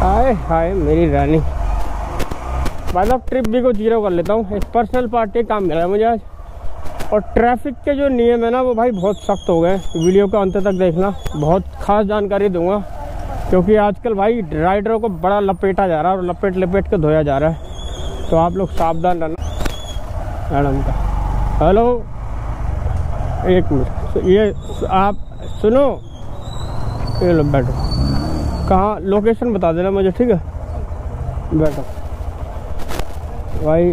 हाय हाय मेरी रानी। मतलब ट्रिप भी को जीरो कर लेता हूँ। एक पर्सनल पार्टी काम मिला है मुझे आज। और ट्रैफिक के जो नियम है ना वो भाई बहुत सख्त हो गए। वीडियो को अंत तक देखना, बहुत खास जानकारी दूंगा, क्योंकि आजकल भाई राइडरों को बड़ा लपेटा जा रहा है और लपेट लपेट के धोया जा रहा है। तो आप लोग सावधान रहना। मैडम का हेलो, एक मिनट, ये आप सुनो, ये लो बैठो। कहाँ लोकेशन बता देना मुझे, ठीक है? बैठो भाई,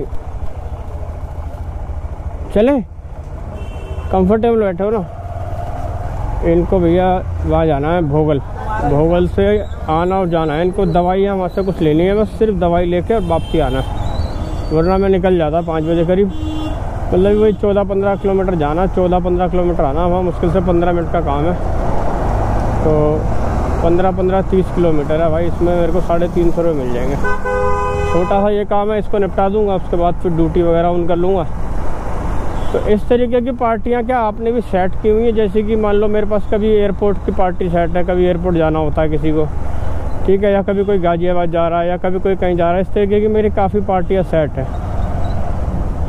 चले कंफर्टेबल बैठो ना। इनको भैया वहाँ जाना है भोगल, भोगल से आना और जाना है। इनको दवाइयाँ वहाँ से कुछ लेनी है, बस सिर्फ दवाई लेके और वापसी आना है। वरना मैं निकल जाता 5 बजे करीब। मतलब वही 14-15 किलोमीटर जाना, 14-15 किलोमीटर आना। वहाँ मुश्किल से 15 मिनट का काम है। तो 15-30 किलोमीटर है भाई। इसमें मेरे को 350 रुपये मिल जाएंगे। छोटा सा ये काम है, इसको निपटा दूंगा, उसके बाद फिर ड्यूटी वगैरह ऑन कर लूँगा। तो इस तरीके की पार्टियां क्या आपने भी सेट की हुई है? जैसे कि मान लो मेरे पास कभी एयरपोर्ट की पार्टी सेट है, कभी एयरपोर्ट जाना होता है किसी को, ठीक है, या कभी कोई गाजियाबाद जा रहा है, या कभी कोई कहीं जा रहा है। इस तरीके की मेरी काफ़ी पार्टियाँ सेट है।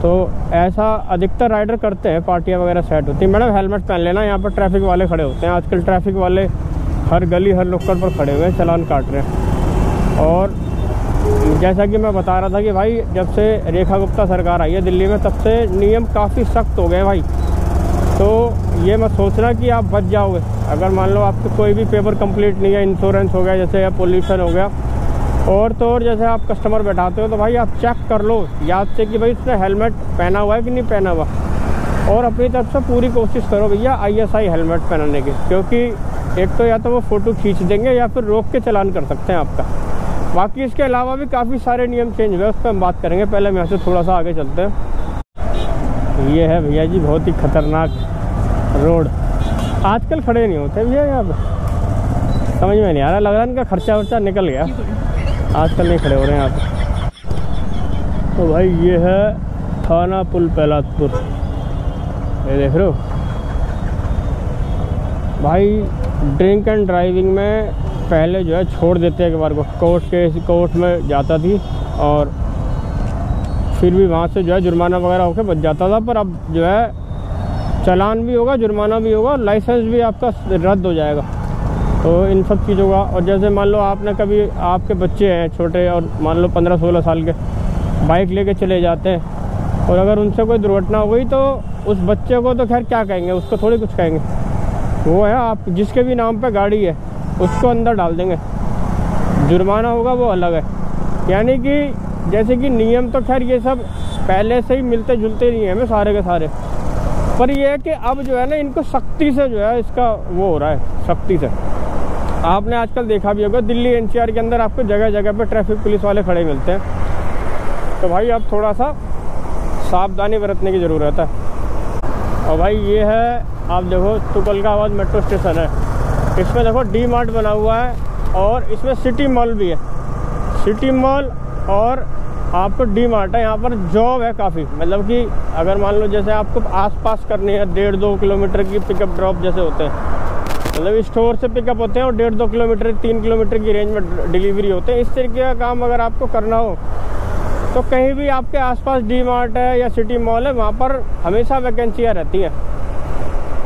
तो ऐसा अधिकतर राइडर करते हैं, पार्टियाँ वगैरह सेट होती है। मैडम हेलमेट पहन लेना, यहाँ पर ट्रैफिक वाले खड़े होते हैं। आजकल ट्रैफिक वाले हर गली हर नुक्कड़ पर खड़े हुए हैं, चालान काट रहे हैं। और जैसा कि मैं बता रहा था कि भाई जब से रेखा गुप्ता सरकार आई है दिल्ली में, तब से नियम काफ़ी सख्त हो गए भाई। तो ये मत सोचना कि आप बच जाओगे। अगर मान लो आपको कोई भी पेपर कंप्लीट नहीं है, इंश्योरेंस हो गया जैसे, या पोल्यूशन हो गया, और तो और जैसे आप कस्टमर बैठाते हो, तो भाई आप चेक कर लो याद से कि भाई उसने हेलमेट पहना हुआ है कि नहीं पहना हुआ। और अपनी तरफ से पूरी कोशिश करो भैया ISI हेलमेट पहनाने की, क्योंकि एक तो या तो वो फ़ोटो खींच देंगे या फिर रोक के चालान कर सकते हैं आपका। बाकी इसके अलावा भी काफ़ी सारे नियम चेंज हुए, उस पर हम बात करेंगे। पहले हम यहाँ से थोड़ा सा आगे चलते हैं। ये है भैया जी बहुत ही खतरनाक रोड। आजकल खड़े नहीं होते भैया यहाँ पे, समझ में नहीं आ रहा। लग रहा है इनका खर्चा वर्चा निकल गया, आजकल नहीं खड़े हो रहे हैं यहाँ पे। तो भाई ये है थाना पुल पहलादपुर, ये देख रहे हो भाई। ड्रिंक एंड ड्राइविंग में पहले जो है छोड़ देते हैं एक बार को, कोर्ट में जाता थी और फिर भी वहाँ से जो है जुर्माना वगैरह होकर बच जाता था। पर अब जो है चालान भी होगा, जुर्माना भी होगा, लाइसेंस भी आपका रद्द हो जाएगा। तो इन सब चीज़ों का। और जैसे मान लो आपने कभी, आपके बच्चे हैं छोटे और मान लो 15-16 साल के, बाइक लेके चले जाते हैं, और अगर उनसे कोई दुर्घटना हो गई तो उस बच्चे को तो खैर क्या कहेंगे, उसको थोड़ी कुछ कहेंगे। वो है आप जिसके भी नाम पे गाड़ी है उसको अंदर डाल देंगे, जुर्माना होगा वो अलग है। यानी कि जैसे कि नियम तो खैर ये सब पहले से ही मिलते जुलते नहीं है हमें सारे के सारे, पर ये है कि अब जो है ना इनको सख्ती से जो है इसका वो हो रहा है, सख्ती से। आपने आजकल देखा भी होगा दिल्ली NCR के अंदर आपको जगह जगह पे ट्रैफिक पुलिस वाले खड़े मिलते हैं। तो भाई अब थोड़ा सा सावधानी बरतने की ज़रूरत है। और भाई ये है, आप देखो तुगलकाबाद मेट्रो स्टेशन है, इसमें देखो D-Mart बना हुआ है और इसमें सिटी मॉल भी है। सिटी मॉल और आपको D-Mart है। यहाँ पर जॉब है काफ़ी, मतलब कि अगर मान लो जैसे आपको आसपास करनी है 1.5-2 किलोमीटर की पिकअप ड्रॉप जैसे होते हैं, मतलब स्टोर से पिकअप होते हैं और 1.5-2 किलोमीटर 3 किलोमीटर की रेंज में डिलीवरी होते हैं। इस तरीके का काम अगर आपको करना हो तो कहीं भी आपके आसपास D-Mart है या सिटी मॉल है, वहाँ पर हमेशा वैकेंसियाँ रहती हैं।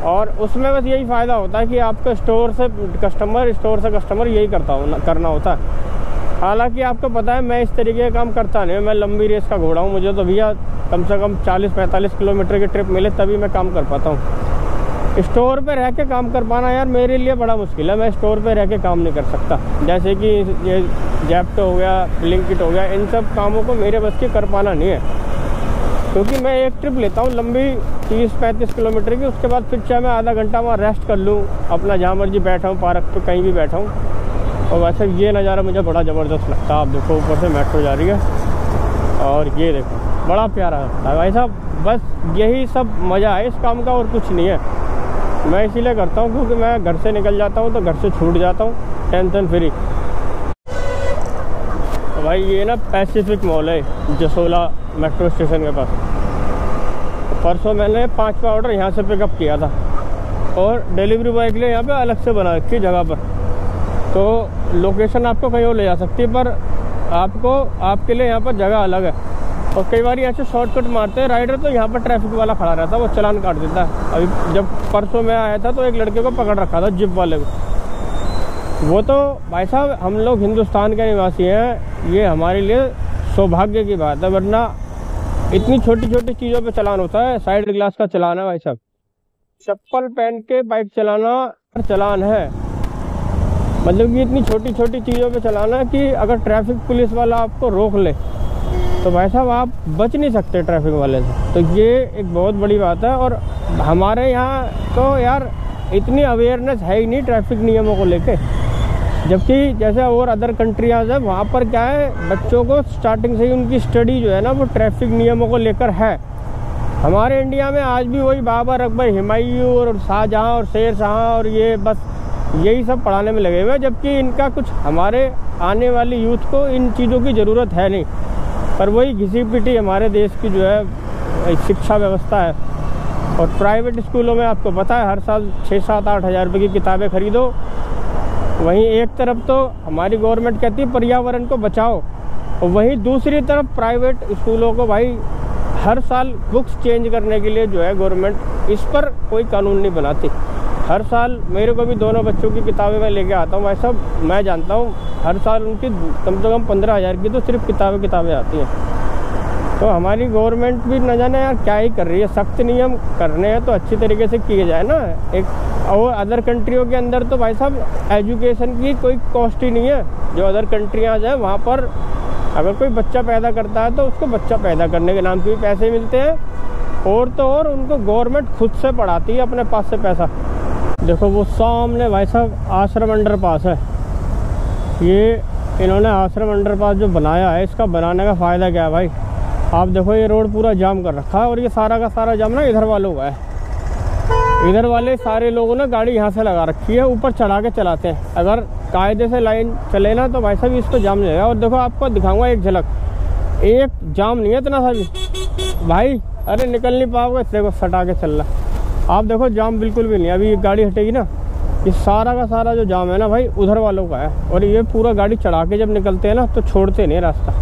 और उसमें बस यही फ़ायदा होता है कि आपको स्टोर से कस्टमर यही करना होता है। हालांकि आपको पता है मैं इस तरीके का काम करता नहीं, मैं लंबी रेस का घोड़ा हूँ। मुझे तो भैया कम से कम 40-45 किलोमीटर की ट्रिप मिले तभी मैं काम कर पाता हूँ। स्टोर पे रह के काम कर पाना यार मेरे लिए बड़ा मुश्किल है। मैं स्टोर पे रह के काम नहीं कर सकता। जैसे कि ये जेप्टो हो गया, ब्लिंकिट हो गया, इन सब कामों को मेरे बस के कर पाना नहीं है, क्योंकि मैं एक ट्रिप लेता हूँ लंबी 30-35 किलोमीटर की। उसके बाद फिर चाहे मैं आधा घंटा वहाँ रेस्ट कर लूँ, अपना जहाँ मर्जी बैठा हूँ, पार्क पे कहीं भी बैठा हूँ। और वैसे ये नज़ारा मुझे बड़ा ज़बरदस्त लगता है। आप देखो ऊपर से मेट्रो जा रही है और ये देखो बड़ा प्यारा लगता है भाई साहब। बस यही सब मज़ा है इस काम का और कुछ नहीं है। मैं इसीलिए करता हूँ क्योंकि मैं घर से निकल जाता हूँ तो घर से छूट जाता हूँ टेंशन फ्री। तो भाई ये ना पैसिफिक मॉल है जसोला मेट्रो स्टेशन के पास। परसों मैंने 5 का ऑर्डर यहाँ से पिकअप किया था और डिलीवरी बॉय के लिए यहाँ पे अलग से बना रखी जगह पर। तो लोकेशन आपको कहीं और ले जा सकती है, पर आपके लिए यहाँ पर जगह अलग है। और कई बार ऐसे शॉर्टकट मारते हैं राइडर, तो यहाँ पर ट्रैफिक वाला खड़ा रहता है, वो चालान काट देता है। अभी जब परसों में आया था तो एक लड़के को पकड़ रखा था, जिप वाले को। वो तो भाई साहब, हम लोग हिंदुस्तान के निवासी हैं, ये हमारे लिए सौभाग्य की बात है, वरना इतनी छोटी छोटी चीज़ों पे चालान होता है। साइड ग्लास का चालान है भाई साहब, चप्पल पहन के बाइक चलाना चालान है। मतलब कि इतनी छोटी छोटी चीज़ों पे चलाना कि अगर ट्रैफिक पुलिस वाला आपको रोक ले तो भाई साहब आप बच नहीं सकते ट्रैफिक वाले से। तो ये एक बहुत बड़ी बात है। और हमारे यहाँ तो यार इतनी अवेयरनेस है ही नहीं ट्रैफिक नियमों को लेके, जबकि जैसे और अदर कंट्रियाँ है वहाँ पर क्या है, बच्चों को स्टार्टिंग से ही उनकी स्टडी जो है ना वो ट्रैफिक नियमों को लेकर है। हमारे इंडिया में आज भी वही बाबर, अकबर, हुमायूं और शाहजहाँ और शेर शाह और ये बस यही सब पढ़ाने में लगे हुए हैं, जबकि इनका कुछ हमारे आने वाली यूथ को इन चीज़ों की ज़रूरत है नहीं। पर वही घिसी पिटी हमारे देश की जो है शिक्षा व्यवस्था है। और प्राइवेट स्कूलों में आपको पता है हर साल 6-7-8 हज़ार रुपये की किताबें खरीदो। वहीं एक तरफ तो हमारी गवर्नमेंट कहती है पर्यावरण को बचाओ, और वहीं दूसरी तरफ प्राइवेट स्कूलों को भाई हर साल बुक्स चेंज करने के लिए जो है गवर्नमेंट इस पर कोई कानून नहीं बनाती। हर साल मेरे को भी दोनों बच्चों की किताबें मैं लेके आता हूँ भाई साहब, मैं जानता हूँ हर साल उनकी कम से कम 15,000 की तो सिर्फ किताबें आती हैं। तो हमारी गवर्नमेंट भी न जाने यार क्या ही कर रही है। सख्त नियम करने हैं तो अच्छी तरीके से किए जाए ना। एक और अदर कंट्रियों के अंदर तो भाई साहब एजुकेशन की कोई कॉस्ट ही नहीं है। जो अदर कंट्रियाँ हैं वहाँ पर अगर कोई बच्चा पैदा करता है तो उसको बच्चा पैदा करने के नाम पे भी पैसे मिलते हैं, और तो और उनको गवर्नमेंट खुद से पढ़ाती है अपने पास से पैसा। देखो वो सामने भाई साहब आश्रम अंडरपास है। ये इन्होंने आश्रम अंडरपास जो बनाया है, इसका बनाने का फ़ायदा क्या है भाई? आप देखो ये रोड पूरा जाम कर रखा है, और ये सारा का सारा जाम ना इधर वालों का है। इधर वाले सारे लोगों ने गाड़ी यहाँ से लगा रखी है, ऊपर चढ़ा के चलाते हैं। अगर कायदे से लाइन चले ना तो भाई साहब इसको जाम नहीं लगेगा। और देखो आपको दिखाऊंगा एक झलक, एक जाम नहीं है इतना सा भी भाई, अरे निकल नहीं पाओगे, देखो सटा के चल रहा। आप देखो जाम बिल्कुल भी नहीं। अभी ये गाड़ी हटेगी ना, ये सारा का सारा जो जाम है ना भाई उधर वालों का है। और ये पूरा गाड़ी चढ़ा के जब निकलते हैं ना तो छोड़ते नहीं रास्ता।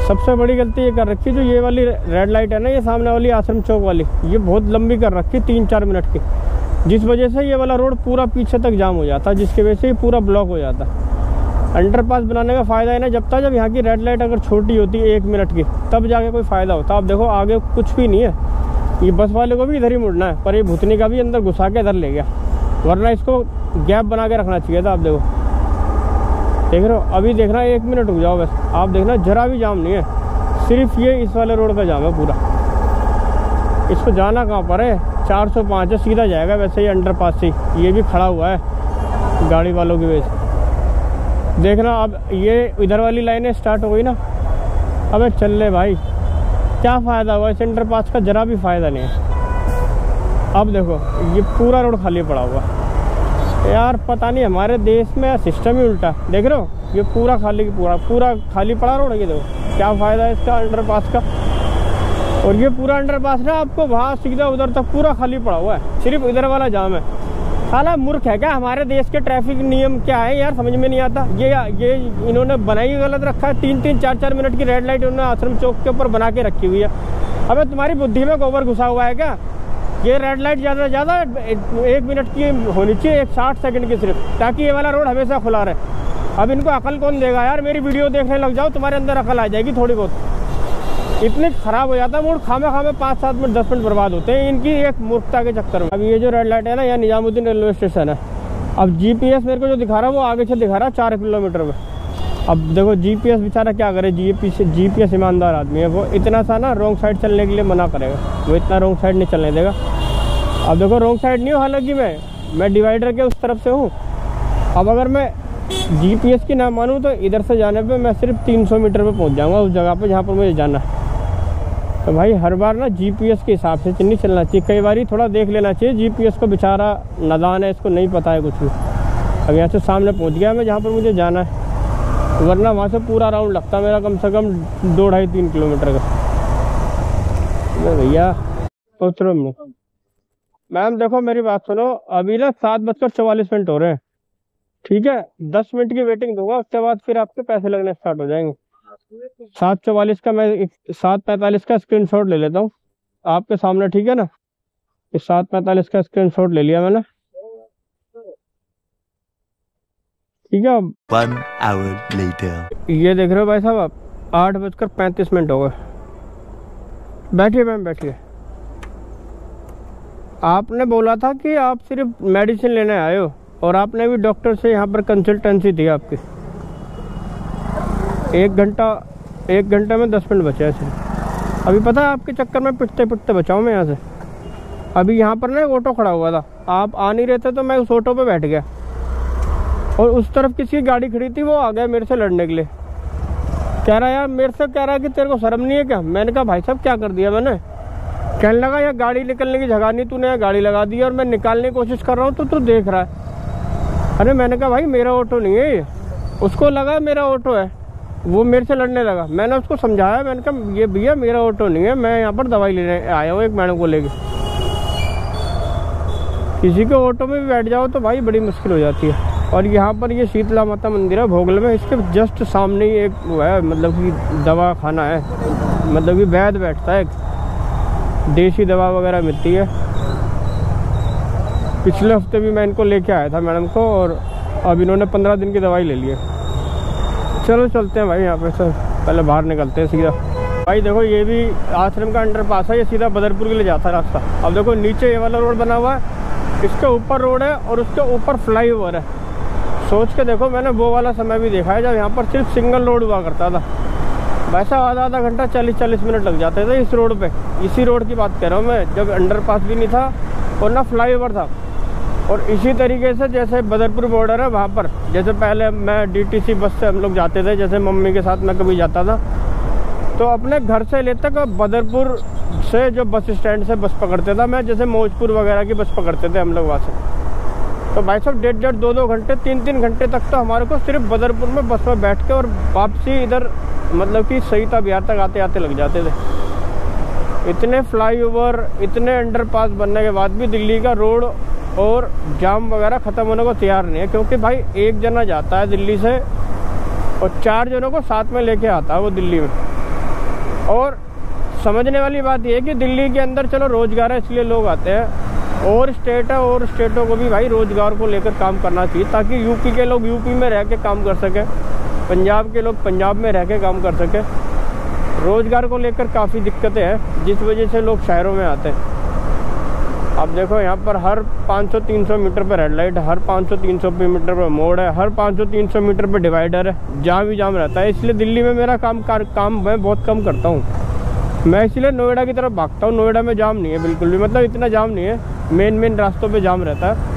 सबसे बड़ी गलती ये कर रखी, जो ये वाली रेड लाइट है ना, ये सामने वाली आश्रम चौक वाली, ये बहुत लंबी कर रखी 3-4 मिनट की, जिस वजह से ये वाला रोड पूरा पीछे तक जाम हो जाता है, जिसकी वजह से ये पूरा ब्लॉक हो जाता है। अंडरपास बनाने का फ़ायदा है ना जब यहाँ की रेड लाइट अगर छोटी होती है 1 मिनट की, तब जाके कोई फ़ायदा होता। आप देखो आगे कुछ भी नहीं है, ये बस वाले को भी इधर ही मुड़ना है, पर ये भूतनी का भी अंदर घुसा के इधर ले गया, वरना इसको गैप बना के रखना चाहिए था। आप देखो, देख रहे हो, अभी देखना 1 मिनट रुक जाओ बस, आप देखना जरा भी जाम नहीं है, सिर्फ ये इस वाले रोड का जाम है पूरा। इसको जाना कहाँ पर है? 405 है, सीधा जाएगा वैसे ये अंडरपास से। ये भी खड़ा हुआ है गाड़ी वालों की वजह से। देखना अब ये इधर वाली लाइनें स्टार्ट हो गई ना, अबे चल ले भाई, क्या फ़ायदा हुआ इस अंडरपास का? जरा भी फ़ायदा नहीं है। अब देखो ये पूरा रोड खाली पड़ा हुआ यार, पता नहीं हमारे देश में सिस्टम ही उल्टा। देख रहे हो ये पूरा खाली पड़ा रोड है। ये देखो क्या फ़ायदा है इसका अंडरपास का। और ये पूरा अंडरपास ना आपको वहाँ सीधा उधर तक पूरा खाली पड़ा हुआ है, सिर्फ इधर वाला जाम है। साला मूर्ख है क्या? हमारे देश के ट्रैफिक नियम क्या है यार, समझ में नहीं आता। ये इन्होंने बनाई गलत रखा है। 3-3, 4-4 मिनट की रेड लाइट उन्होंने आश्रम चौक के ऊपर बना के रखी हुई है। अबे तुम्हारी बुद्धि में गोबर घुसा हुआ है क्या? ये रेड लाइट ज़्यादा से ज़्यादा 1 मिनट की होनी चाहिए, 60 सेकंड की सिर्फ, ताकि ये वाला रोड हमेशा खुला रहे। अब इनको अकल कौन देगा यार? मेरी वीडियो देखने लग जाओ, तुम्हारे अंदर अकल आ जाएगी थोड़ी बहुत। इतने ख़राब हो जाता है मूड, खामे 5-7 मिनट 10 मिनट बर्बाद होते हैं इनकी एक मूर्खता के चक्कर में। अब ये जो रेड लाइट है ना, यह निजामुद्दीन रेलवे स्टेशन है। अब जीपीएस मेरे को जो दिखा रहा है वो आगे से दिखा रहा है 4 किलोमीटर में। अब देखो जीपीएस बेचारा क्या करे, जीपीएस ईमानदार आदमी है, वो इतना सा ना रॉन्ग साइड चलने के लिए मना करेगा, वो इतना रॉन्ग साइड नहीं चलने देगा। अब देखो रॉन्ग साइड नहीं हो, हालांकि मैं डिवाइडर के उस तरफ से हूँ। अब अगर मैं जीपीएस की ना मानूँ तो इधर से जाने पे मैं सिर्फ 300 मीटर पे पहुँच जाऊँगा उस जगह पे जहाँ पर मुझे जाना है। तो भाई हर बार ना जीपीएस के हिसाब से नहीं चलना चाहिए, कई बार थोड़ा देख लेना चाहिए। जीपीएस को बेचारा नादान है, इसको नहीं पता है कुछ भी। अब यहाँ से सामने पहुँच गया मैं जहाँ पर मुझे जाना है, वरना वहाँ से पूरा राउंड लगता मेरा कम से कम 2-2.5-3 किलोमीटर का। भैया उतरो मैम, देखो मेरी बात सुनो, अभी ना 7:44 हो रहे हैं। ठीक है, 10 मिनट की वेटिंग दूंगा, उसके बाद फिर आपके पैसे लगने स्टार्ट हो जाएंगे। 7:44 का मैं 7:45 का स्क्रीनशॉट ले लेता हूँ आपके सामने, ठीक है ना। इस 7:45 का स्क्रीनशॉट ले लिया मैंने, ठीक है। 1 hour later. ये देख रहे हो भाई साहब आप, 8:35 हो गए। बैठिए मैम बैठिए। आपने बोला था कि आप सिर्फ मेडिसिन लेने आए हो, और आपने भी डॉक्टर से यहाँ पर कंसल्टेंसी थी आपकी। 1 घंटा में 10 मिनट बचे ऐसे। अभी पता है आपके चक्कर में पिटते पिटते बचाऊँ मैं यहाँ से। अभी यहाँ पर ना एक ऑटो खड़ा हुआ था, आप आ नहीं रहे थे तो मैं उस ऑटो पे बैठ गया, और उस तरफ किसी की गाड़ी खड़ी थी, वो आ गया मेरे से लड़ने के लिए। कह रहा यार, मेरे से कह रहा है कि तेरे को शर्म नहीं है क्या। मैंने कहा भाई साहब क्या कर दिया मैंने। कहने लगा यार गाड़ी निकलने की जगह नहीं, तूने यहाँ गाड़ी लगा दी और मैं निकालने की कोशिश कर रहा हूँ तो तू देख रहा है। अरे मैंने कहा भाई मेरा ऑटो नहीं है ये। उसको लगा मेरा ऑटो है, वो मेरे से लड़ने लगा। मैंने उसको समझाया, मैंने कहा ये भैया मेरा ऑटो नहीं है, मैं यहाँ पर दवाई लेने आया हूँ एक मैडम को लेके। किसी के ऑटो में भी बैठ जाओ तो भाई बड़ी मुश्किल हो जाती है। और यहाँ पर ये शीतला माता मंदिर है भोगल में, इसके जस्ट सामने ही एक वो है, मतलब कि दवा खाना है, मतलब कि वैद्य बैठता है, देसी दवा वगैरह मिलती है। पिछले हफ्ते भी मैं इनको लेके आया था मैडम को, और अब इन्होंने 15 दिन की दवाई ले ली है। चलो चलते हैं भाई, यहाँ पे से पहले बाहर निकलते हैं सीधा। भाई देखो ये भी आश्रम का अंडरपास है, ये सीधा बदरपुर के लिए जाता है रास्ता। अब देखो नीचे ये वाला रोड बना हुआ है, इसके ऊपर रोड है और उसके ऊपर फ्लाईओवर है। सोच के देखो, मैंने वो वाला समय भी देखा है जब यहाँ पर सिर्फ सिंगल रोड हुआ करता था। वैसा आधा घंटा 40 मिनट लग जाते थे इस रोड पे। इसी रोड की बात कर रहा हूँ मैं, जब अंडरपास भी नहीं था और ना फ्लाईओवर था। और इसी तरीके से जैसे बदरपुर बॉर्डर है वहाँ पर, जैसे पहले मैं DTC बस से हम लोग जाते थे, जैसे मम्मी के साथ मैं कभी जाता था, तो अपने घर से ले तक बदरपुर से जो बस स्टैंड से बस पकड़ते था मैं, जैसे मौजपुर वगैरह की बस पकड़ते थे हम लोग वहाँ से। तो भाई साहब 1.5 2 घंटे 3 घंटे तक तो हमारे को सिर्फ बदरपुर में बस में बैठ के और वापसी इधर मतलब कि सईता बिहार तक आते आते लग जाते थे। इतने फ्लाईओवर, इतने अंडरपास बनने के बाद भी दिल्ली का रोड और जाम वगैरह ख़त्म होने को तैयार नहीं है, क्योंकि भाई एक जना जाता है दिल्ली से और 4 जनों को साथ में लेके आता है वो दिल्ली में। और समझने वाली बात यह है कि दिल्ली के अंदर चलो रोजगार है इसलिए लोग आते हैं, और स्टेट है, और स्टेटों को भी भाई रोजगार को लेकर काम करना चाहिए, ताकि यूपी के लोग यूपी में रह के काम कर सकें, पंजाब के लोग पंजाब में रह के काम कर सकें। रोजगार को लेकर काफ़ी दिक्कतें हैं, जिस वजह से लोग शहरों में आते हैं। अब देखो यहाँ पर हर 500-300 मीटर पर रेड लाइट है, हर 500-300 मीटर पर मोड़ है, हर 500-300 मीटर पर डिवाइडर है, जहाँ भी जाम रहता है। इसलिए दिल्ली में मेरा काम मैं बहुत कम करता हूँ। मैं इसलिए नोएडा की तरफ भागता हूँ। नोएडा में जाम नहीं है बिल्कुल भी, मतलब इतना जाम नहीं है, मेन रास्तों पे जाम रहता है।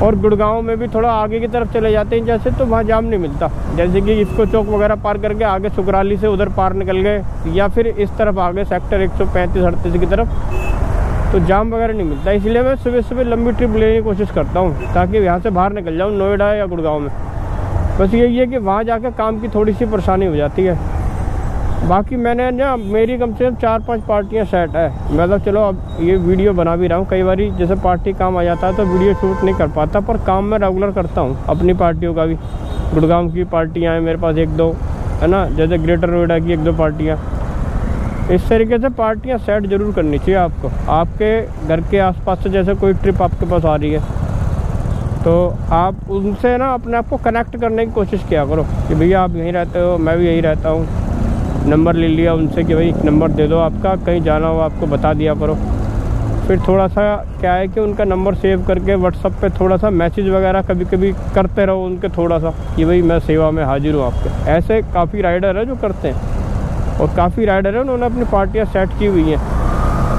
और गुड़गांव में भी थोड़ा आगे की तरफ चले जाते हैं जैसे, तो वहाँ जाम नहीं मिलता। जैसे कि इफ्को चौक वगैरह पार करके आगे सुकराली से उधर पार निकल गए, या फिर इस तरफ आगे सेक्टर 135-38 की तरफ, तो जाम वगैरह नहीं मिलता। इसलिए मैं सुबह सुबह लंबी ट्रिप लेने की कोशिश करता हूँ, ताकि यहाँ से बाहर निकल जाऊँ नोएडा या गुड़गांव में। बस यही है कि वहाँ जाकर काम की थोड़ी सी परेशानी हो जाती है। बाकी मैंने ना, मेरी कम से कम 4-5 पार्टियाँ सेट है। मतलब चलो अब ये वीडियो बना भी रहा हूँ, कई बार जैसे पार्टी काम आ जाता है तो वीडियो शूट नहीं कर पाता, पर काम मैं रेगुलर करता हूँ अपनी पार्टियों का भी। गुड़गांव की पार्टियाँ हैं मेरे पास 1-2, है ना, जैसे ग्रेटर नोएडा की 1-2 पार्टियाँ। इस तरीके से पार्टियाँ सेट जरूर करनी चाहिए आपको। आपके घर के आसपास से जैसे कोई ट्रिप आपके पास आ रही है, तो आप उनसे ना अपने आप को कनेक्ट करने की कोशिश किया करो कि भैया आप यहीं रहते हो, मैं भी यहीं रहता हूँ। नंबर ले लिया उनसे कि भाई नंबर दे दो आपका, कहीं जाना हो आपको बता दिया करो। फिर थोड़ा सा क्या है कि उनका नंबर सेव करके व्हाट्सअप पे थोड़ा सा मैसेज वगैरह कभी कभी करते रहो उनके, थोड़ा सा कि भाई मैं सेवा में हाजिर हूँ आपके। ऐसे काफ़ी राइडर है जो करते हैं, और काफ़ी राइडर है उन्होंने अपनी पार्टियाँ सेट की हुई हैं।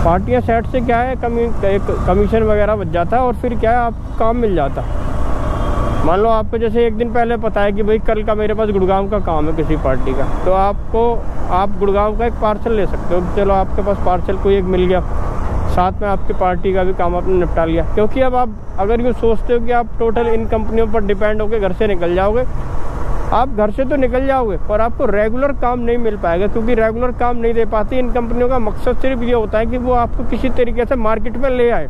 पार्टियाँ सेट से क्या है, कमीशन वगैरह बच जाता है, और फिर क्या है आपको काम मिल जाता है। मान लो आपको जैसे एक दिन पहले पता है कि भाई कल का मेरे पास गुड़गांव का काम है किसी पार्टी का, तो आप गुड़गांव का एक पार्सल ले सकते हो। चलो आपके पास पार्सल कोई एक मिल गया, साथ में आपकी पार्टी का भी काम आपने निपटा लिया। क्योंकि अब आप अगर यूँ सोचते हो कि आप टोटल इन कंपनियों पर डिपेंड होकर घर से निकल जाओगे, आप घर से तो निकल जाओगे पर आपको रेगुलर काम नहीं मिल पाएगा, क्योंकि रेगुलर काम नहीं दे पाती इन कंपनियों का। मकसद सिर्फ ये होता है कि वो आपको किसी तरीके से मार्केट में ले आए,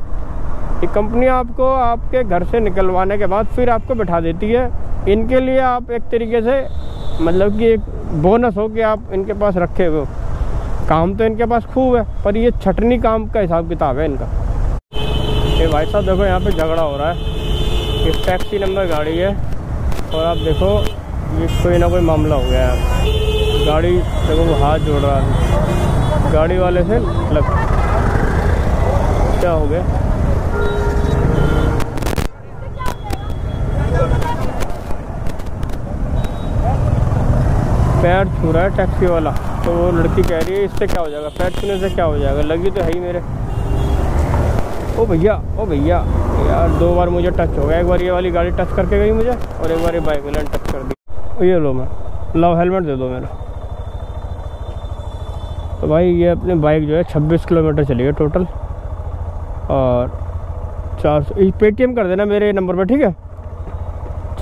ये कंपनी आपको आपके घर से निकलवाने के बाद फिर आपको बिठा देती है। इनके लिए आप एक तरीके से मतलब कि एक बोनस हो कि आप इनके पास रखे हुए हो। काम तो इनके पास खूब है, पर ये छटनी काम का हिसाब किताब है इनका। ये भाई साहब देखो यहाँ पे झगड़ा हो रहा है। ये टैक्सी नंबर गाड़ी है और आप देखो ये कोई ना कोई मामला हो गया है। गाड़ी देखो वो हाथ जोड़ रहा है गाड़ी वाले से, मतलब क्या हो गया। पैर छू रहा है टैक्सी वाला, तो वो लड़की कह रही है इससे क्या हो जाएगा, पैर छूने से क्या हो जाएगा, लगी तो है ही मेरे। ओ भैया यार 2 बार मुझे टच हो गया। एक बार ये वाली गाड़ी टच करके गई मुझे और एक बार ये बाइक वाले टच कर दी। ये लो मैं लो हेलमेट दे दो मेरा। तो भाई ये अपनी बाइक जो है 26 किलोमीटर चली है टोटल और 400 पेटीएम कर देना मेरे नंबर पर, ठीक है।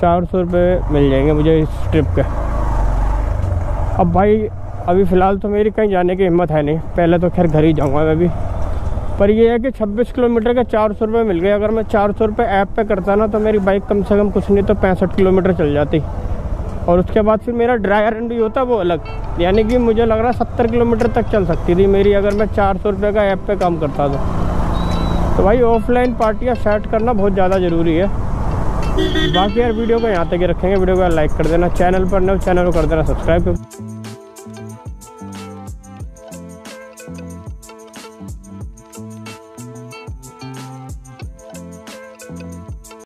400 रुपये मिल जाएंगे मुझे इस ट्रिप के। अब भाई अभी फ़िलहाल तो मेरी कहीं जाने की हिम्मत है नहीं, पहले तो खैर घर ही जाऊँगा मैं भी। पर ये है कि 26 किलोमीटर के 400 रुपये मिल गए। अगर मैं 400 रुपये ऐप पे करता ना तो मेरी बाइक कम से कम कुछ नहीं तो 65 किलोमीटर चल जाती। और उसके बाद फिर मेरा ड्राई रन भी होता वो अलग, यानी कि मुझे लग रहा है 70 किलोमीटर तक चल सकती थी मेरी अगर मैं 400 रुपये का ऐप पे काम करता तो भाई ऑफलाइन पार्टियाँ सेट करना बहुत ज़्यादा ज़रूरी है। बाकी यार वीडियो को यहाँ तक ही रखेंगे। वीडियो को लाइक कर देना, चैनल पर नए चैनल को कर देना सब्सक्राइब।